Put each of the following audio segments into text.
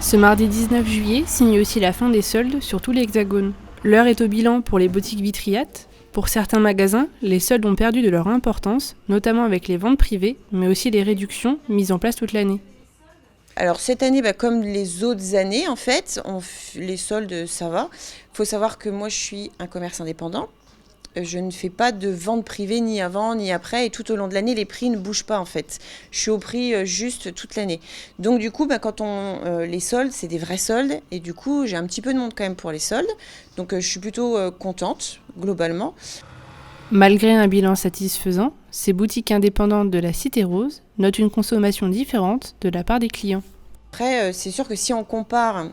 Ce mardi 19 juillet signe aussi la fin des soldes sur tout l'Hexagone. L'heure est au bilan pour les boutiques vitriates. Pour certains magasins, les soldes ont perdu de leur importance, notamment avec les ventes privées, mais aussi les réductions mises en place toute l'année. Alors cette année, comme les autres années, en fait, les soldes, ça va. Il faut savoir que moi, je suis un commerce indépendant. Je ne fais pas de vente privée ni avant ni après, et tout au long de l'année, les prix ne bougent pas en fait. Je suis au prix juste toute l'année. Donc du coup, quand les soldes, c'est des vrais soldes, et du coup, j'ai un petit peu de monde quand même pour les soldes. Donc je suis plutôt contente, globalement. Malgré un bilan satisfaisant, ces boutiques indépendantes de la Cité Rose notent une consommation différente de la part des clients. Après, c'est sûr que si on compare,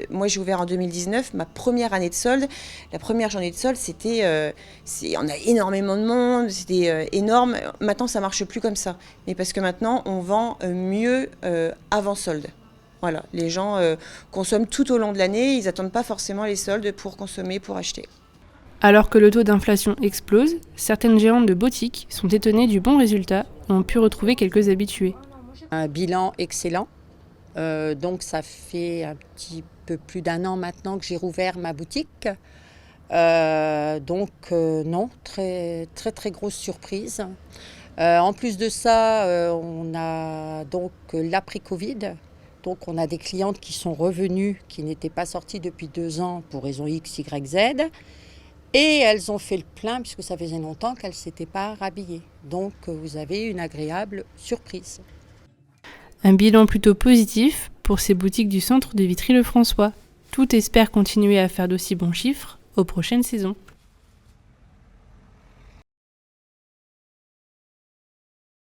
moi j'ai ouvert en 2019, ma première année de solde, la première journée de solde, on a énormément de monde, c'était énorme. Maintenant, ça marche plus comme ça, mais parce que maintenant, on vend mieux avant solde. Voilà, les gens consomment tout au long de l'année, ils n'attendent pas forcément les soldes pour consommer, pour acheter. Alors que le taux d'inflation explose, certaines géantes de boutiques sont étonnées du bon résultat et ont pu retrouver quelques habitués. Un bilan excellent. Donc ça fait un petit peu plus d'1 an maintenant que j'ai rouvert ma boutique. Non, très très très grosse surprise. En plus de ça, on a donc l'après-Covid. Donc on a des clientes qui sont revenues, qui n'étaient pas sorties depuis 2 ans pour raison X, Y, Z. Et elles ont fait le plein puisque ça faisait longtemps qu'elles ne s'étaient pas rhabillées. Donc vous avez une agréable surprise. Un bilan plutôt positif pour ces boutiques du centre de Vitry-le-François. Tout espère continuer à faire d'aussi bons chiffres aux prochaines saisons.